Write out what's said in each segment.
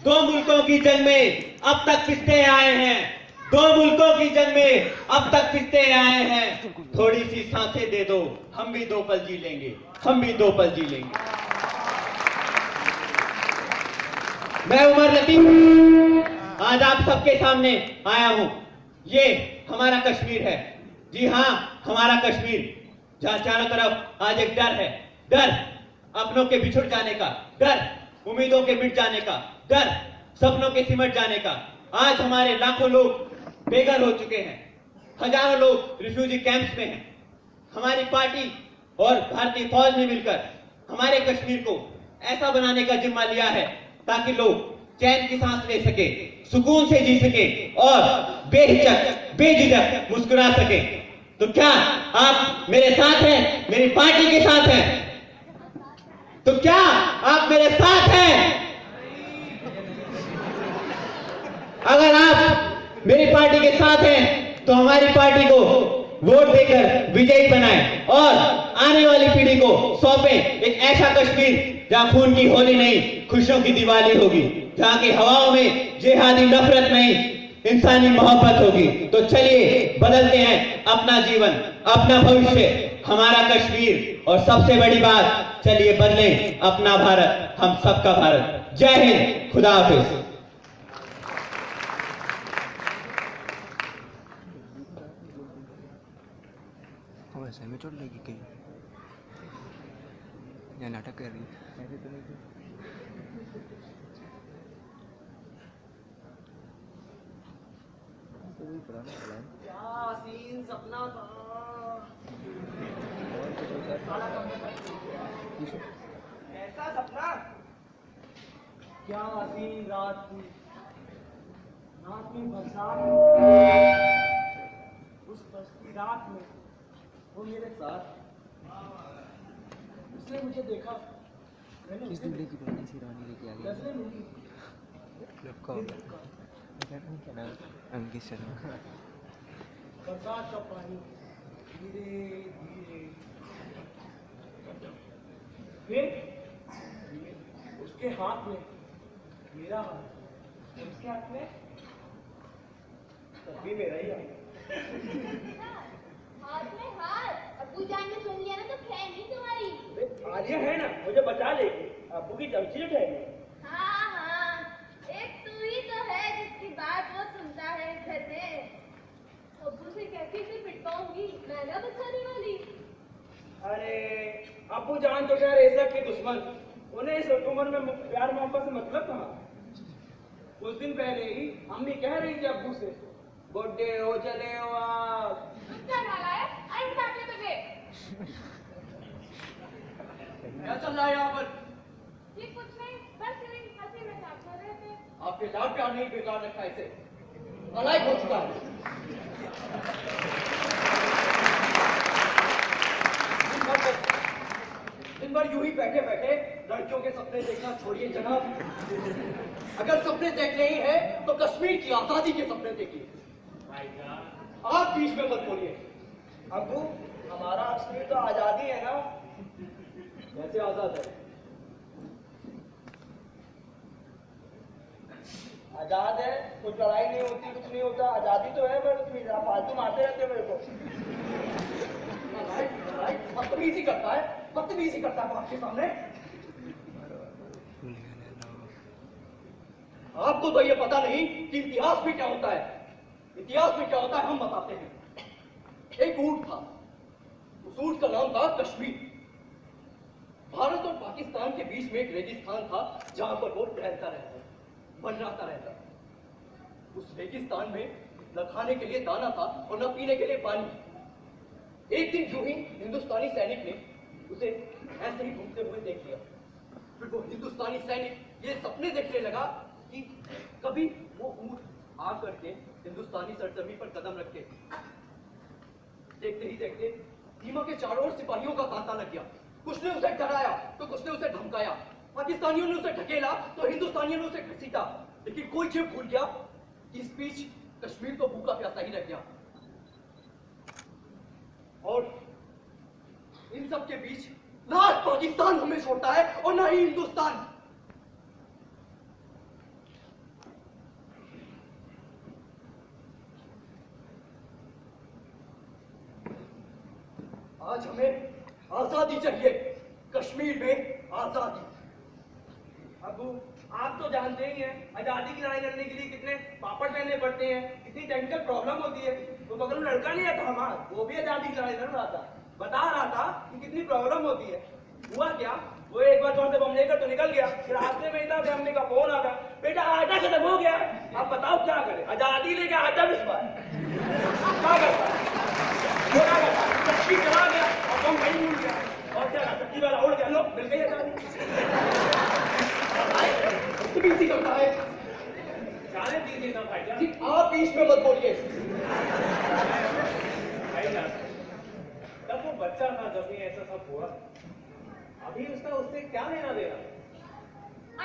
दो मुल्कों की जंग में अब तक पिसते आए हैं, दो मुल्कों की जंग में अब तक पिसते आए हैं। थोड़ी सी सांसें दे दो, हम भी दो पल जी लेंगे, हम भी दो पल जी लेंगे। मैं उमर लतीफ आज आप सबके सामने आया हूं। ये हमारा कश्मीर है, जी हाँ हमारा कश्मीर, जहां चारों तरफ आज एक डर है। डर अपनों के बिछुड़ जाने का, डर उम्मीदों के मिट जाने का, डर सपनों के सिमट जाने का। आज हमारे लाखों लोग बेघर हो चुके हैं, हजारों लोग रिफ्यूजी कैंप्स में हैं। हमारी पार्टी और भारतीय फौज ने मिलकर हमारे कश्मीर को ऐसा बनाने का जिम्मा लिया है ताकि लोग चैन की सांस ले सके, सुकून से जी सके और बेहिचक बेझिझक मुस्कुरा सके। तो क्या आप मेरे साथ हैं, मेरी पार्टी के साथ हैं? तो क्या आप मेरे साथ हैं? अगर आप मेरी पार्टी के साथ हैं तो हमारी पार्टी को वोट देकर विजयी बनाएं और आने वाली पीढ़ी को सौंपें एक ऐसा कश्मीर जहां खून की होली नहीं, खुशियों की दिवाली होगी, जहां की हवाओं में जिहादी नफरत नहीं, इंसानी मोहब्बत होगी। तो चलिए बदलते हैं अपना जीवन, अपना भविष्य, हमारा कश्मीर, और सबसे बड़ी बात, चलिए बदलें अपना भारत, हम सबका भारत। जय हिंद, खुदा हाफिज। वैसे में चोट लगी कहीं या नाटक कर रही ऐसे तो नहीं। क्या सीन सपना था। ऐसा सपना, क्या सीन रात थी, रात में बरसात, उस बरसती रात में वो मेरे साथ, उसने मुझे देखा, किस दूल्हे की पुरानी सी रानी लेके आ गई नजरें मिली, क्या नाम अंकित शर्मा। बरसात का पानी धीरे धीरे, फिर उसके हाथ में मेरा हाथ, उसके हाथ में तभी मेरा ही हाथ में हाथ। अब्बू जान ने सुन लिया ना तो खैर नहीं तुम्हारी। आलिया है ना, मुझे बचा लेगी, अब्बू की जमशीरें है। हाँ हाँ, एक तू ही तो है जिसकी बात वो सुनता है इस घर में। अब्बू से कैसे पिट पाऊंगी, मैं ना बचाने वाली। अरे अब्बू जान तो क्या रेसा के दुश्मन, उन्हें इस उम्र में प्यार मोहब्बत से मतलब कहाँ। कुछ दिन पहले ही अम्मी कह रही थी अब्बू से, बुड्ढे हो चले हो आप। क्या डाला है? अरे काटने तुझे। क्या चल रहा है यहाँ पर? ये कुछ नहीं, बस यूं ही हंसी मजाक कर रहे थे। आपके लाड प्यार नहीं बेकार रखा इसे, नालायक हो चुका है। दिन भर यूं ही बैठे बैठे लड़कियों के सपने देखना छोड़िए जनाब। अगर सपने देखने ही है तो कश्मीर की आजादी के सपने देखिए। आप बीच में मत बोलिए। अब्बू हमारा कश्मीर तो आजादी है ना। कैसे आजाद है? आजाद है, कुछ लड़ाई नहीं होती, कुछ नहीं होता, आजादी तो है, पर कश्मीर आप फालतू मारते रहते हो मेरे को। बदतमीजी करता है, बदतमीजी करता है आपके सामने। आपको तो ये पता नहीं कि इतिहास में क्या होता है। इतिहास में क्या होता है हम बताते हैं। एक ऊंट था, उस ऊंट का नाम था कश्मीर। भारत और पाकिस्तान के बीच में एक रेगिस्तान था जहां पर वो टहलता रहता, मंडराता रहता। उस रेगिस्तान में न खाने के लिए दाना था और न पीने के लिए पानी। एक दिन यूं ही हिंदुस्तानी सैनिक ने उसे ऐसे ही घूमते हुए देख लिया। फिर वो हिंदुस्तानी सैनिक ये सपने देखने लगा कि कभी वो ऊंट आ करके हिंदुस्तानी सरजमी पर कदम रखे। देखते ही देखते सीमा के चारों ओर सिपाहियों का तांता लग गया। कुछ ने उसे डराया तो कुछ ने उसे धमकाया। पाकिस्तानियों ने उसे ढकेला तो हिंदुस्तानियों ने उसे घसीटा। लेकिन कोई ये भूल गया कि इस बीच कश्मीर तो भूखा प्यासा ही रह गया। और इन सब के बीच ना पाकिस्तान हमें छोड़ता है और ना ही हिंदुस्तान। आज हमें आजादी चाहिए, कश्मीर में आजादी। अबू आप तो जानते ही हैं आजादी की लड़ाई लड़ने के लिए कितने पापड़ पहनने पड़ते हैं, कितनी टेक्निकल प्रॉब्लम होती है। वो बगल में लड़का नहीं आता हमारा, वो भी आजादी की लड़ाई लड़ रहा था, बता रहा था कि कितनी प्रॉब्लम होती है। हुआ क्या, वो एक बार जोर से बम लेकर तो निकल गया, फिर रास्ते में ही था फैमिली का फोन आ गया, बेटा आटा खत्म हो गया। अब बताओ क्या करे, आजादी लेके आटा बिस्वाए क्या करता है, कश्मीर चला गया और बम वहीं उड़ गया, और क्या चक्की वाला उड़ गया, लो मिल गई आजादी। तो बीसी करता है जाने दीजिए ना भाईजान। जी, आप बीच में मत बोलिए। भाईजान तब वो बच्चा था जब ये ऐसा सब हुआ, अभी उसका उससे क्या लेना देना।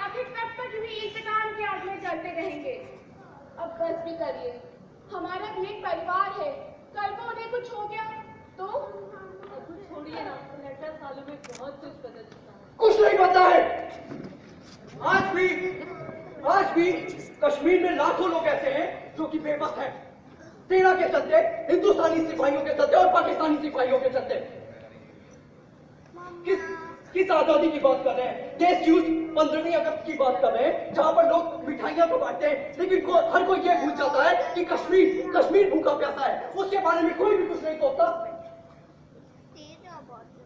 आखिर कब तक इन्हें इंतकाम के आग में चलते रहेंगे। अब बस भी करिए, हमारा भी एक परिवार है, कल को उन्हें कुछ हो गया तो। अब छोड़िए ना, 18 सालों में बहुत कुछ बदल चुका है। कुछ नहीं पता है। आज भी कश्मीर में लाखों लोग ऐसे हैं जो कि बेबस हैं, सेना के चलते, हिंदुस्तानी सिपाहियों के चलते और पाकिस्तानी सिपाहियों के चलते। किस आजादी की बात कर रहे हैं? देश यूज 15वीं अगस्त की बात कर रहे हैं, जहां पर लोग मिठाइयां तो बांटते हैं, लेकिन हर कोई ये भूल जाता है कि कश्मीर भूखा प्यासा है, उसके बारे में कोई भी कुछ नहीं सोचता।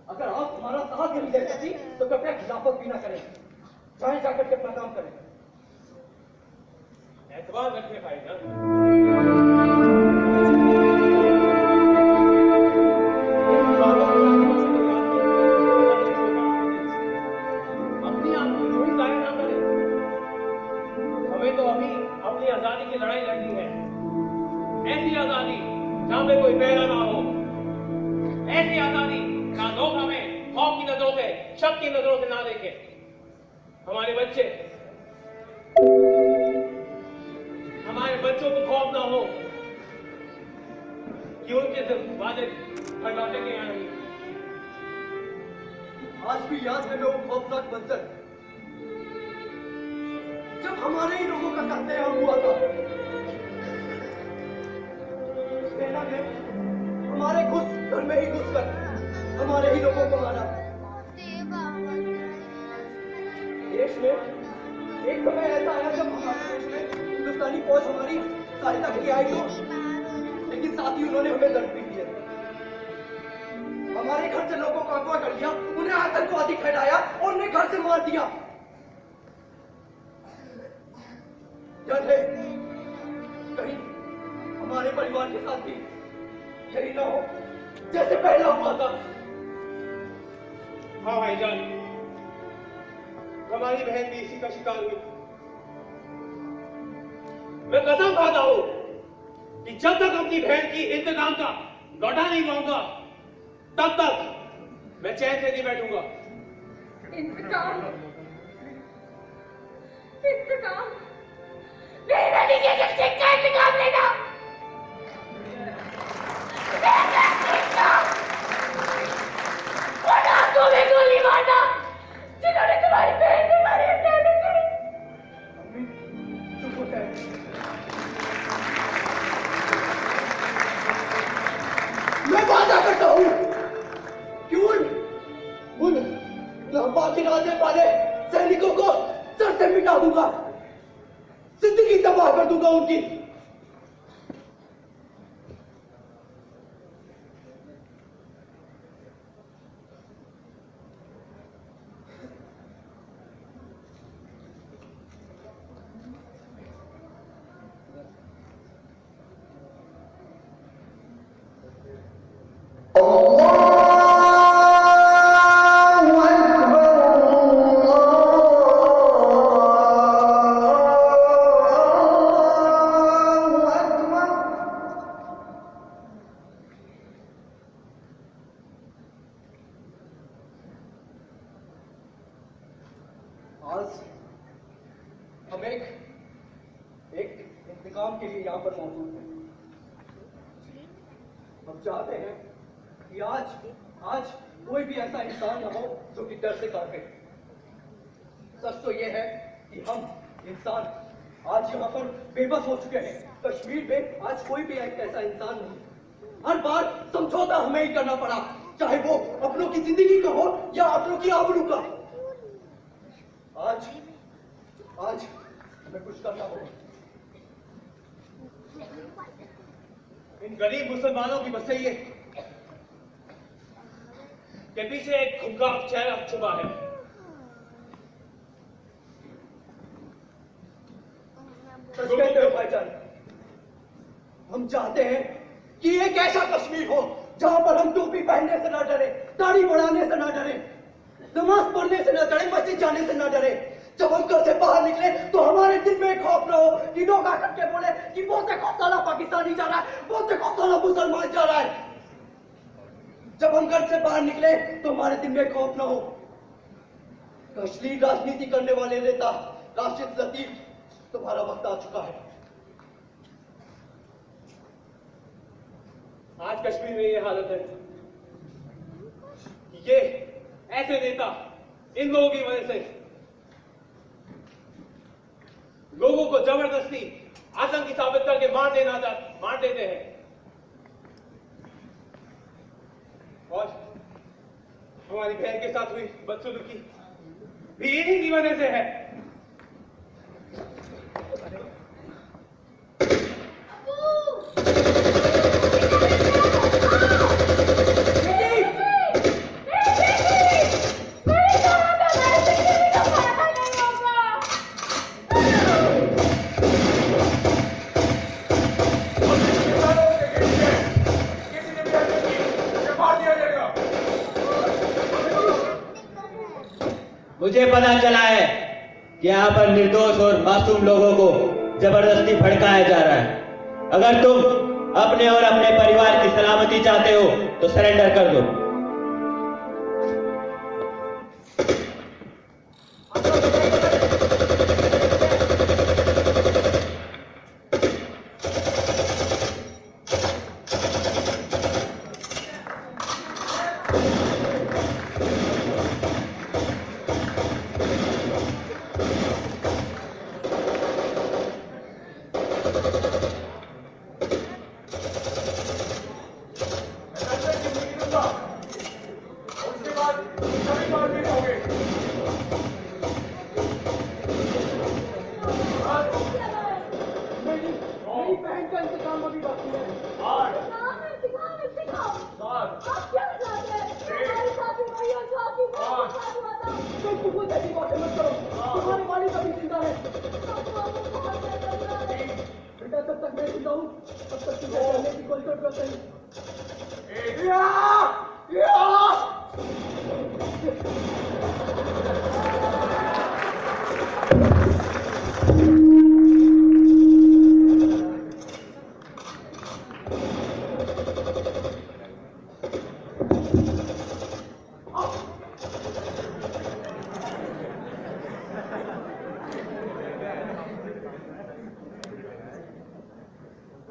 अगर आप हमारा साथ नहीं दे सकती तो कृपया खिलाफत भी ना करें, चाहे जाकर के अपना काम करें। एतबार रखिए भाईजान। अपनी आप यूं ही जाया ना करें, हमें तो अभी अपनी आजादी की लड़ाई लड़नी है। ऐसी आजादी जहां पे कोई पहरा ना हो, ऐसी आजादी जहां लोग हमें खौफ की नजरों से, शक की नजरों से ना देखें। हमारे बच्चों को खौफ ना हो कि उनके वादे भटकाने के यहाँ नहीं। आज भी याद है वो खौफनाक मंजर जब हमारे ही लोगों का कत्लेआम हुआ था। सेना ने हमारे घर में ही घुसकर हमारे ही लोगों को मारा। देश में एक समय ऐसा आया जब हमारे देश में हिंदुस्तानी फौज हमारी सहायता के लिए आई तो, लेकिन साथ ही उन्होंने हमें दर्द भी दिया। हमारे घर से लोगों को अगवा कर लिया, उन्हें आतंकवादी ठहराया और उन्हें घर से मार दिया। डर है कहीं हमारे परिवार के साथ भी यही ना हो जैसे पहला हुआ था। हाँ भाईजान, हमारी बहन भी इसी का शिकार हुई। मैं कसम खाता हूं कि जब तक अपनी बहन की इंतकाम का लौटा नहीं पाऊंगा, तब तक मैं चैन से नहीं बैठूंगा। इंतकाम मेरी बेटी के किसी का इंतकाम लेना। उन आंखों में गोली मारना जिन्होंने तुम्हारी बहन को मारी हत्या की। चुप हो जाए। मैं वादा करता हूं कि उन लंबा गिराने वाले सैनिकों को सर से मिटा दूंगा, जिंदगी तबाह कर दूंगा उनकी। आज हम एक इंतकाम के लिए यहाँ पर मौजूद हैं। हम चाहते हैं कि आज कोई भी ऐसा इंसान ना हो जो कि डर से कांपे। सच तो यह है कि हम इंसान आज यहाँ पर बेबस हो चुके हैं। कश्मीर में आज कोई भी एक ऐसा इंसान नहीं। हर बार समझौता हमें ही करना पड़ा। चाहे वो अपनों की जिंदगी का हो या अपनों की आबरू का। आज आज हमें कुछ करना होगा। इन गरीब मुसलमानों की बसइये के पीछे एक खूंखार चेहरा छुपा है। सच कहते हो भाईजान, हम चाहते हैं कि एक ऐसा कश्मीर हो जहां पर हम टोपी पहनने से ना डरे, दाढ़ी बढ़ाने से ना डरे, नमाज पढ़ने से ना डरे, मस्जिद जाने से ना डरे। जब हम घर से बाहर निकले तो हमारे दिल में खौफ न हो कि लोग आकर के बोले कि वो देखो साला पाकिस्तानी जा रहा है, वो देखो साला मुसलमान जा रहा है। जब हम घर से बाहर निकले तो हमारे दिल में खौफ न हो। अश्लील राजनीति करने वाले नेता राशिद लतीफ, तुम्हारा वक्त आ चुका है। आज कश्मीर में ये हालत है कि ये ऐसे नेता इन लोगों की वजह से लोगों को जबरदस्ती आतंकी साबित करके मार देते हैं। और हमारी बहन के साथ हुई बदसलूकी भी इन्हीं की वजह से है। मुझे पता चला है कि यहाँ पर निर्दोष और मासूम लोगों को जबरदस्ती भड़काया जा रहा है। अगर तुम अपने और अपने परिवार की सलामती चाहते हो तो सरेंडर कर दो।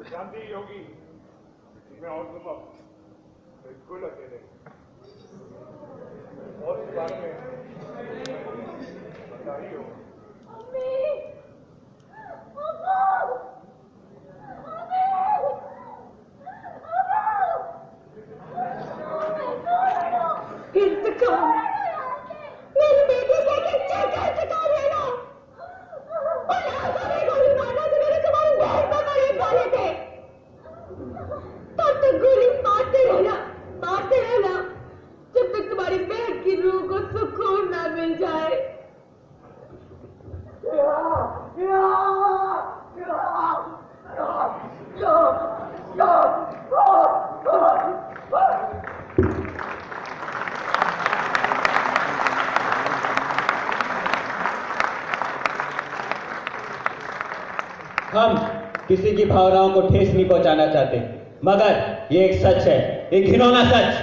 शांति होगी मैं और तुम अब बिल्कुल अकेले और इस बारे में बता ही हो। मेरी बेटी के इंतकाम लेना और मेरे गोली मारना तो मेरे तुम्हारे बहन को करीब वाले थे। तब तक गोली मारते रहना जब तक तुम्हारी बहन की रूह को सुकून ना मिल जाए। हम किसी की भावनाओं को ठेस नहीं पहुंचाना चाहते, मगर ये एक सच है, एक घिनौना सच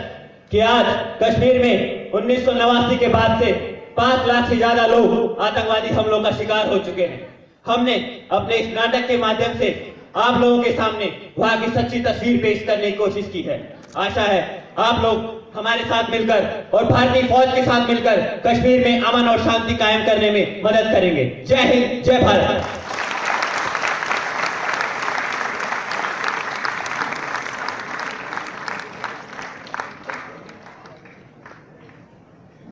कि आज कश्मीर में 1989 के बाद से 5 लाख से ज्यादा लोग आतंकवादी हमलों का शिकार हो चुके हैं। हमने अपने इस नाटक के माध्यम से आप लोगों के सामने वहां की सच्ची तस्वीर पेश करने की कोशिश की है। आशा है आप लोग हमारे साथ मिलकर और भारतीय फौज के साथ मिलकर कश्मीर में अमन और शांति कायम करने में मदद करेंगे। जय हिंद, जय भारत।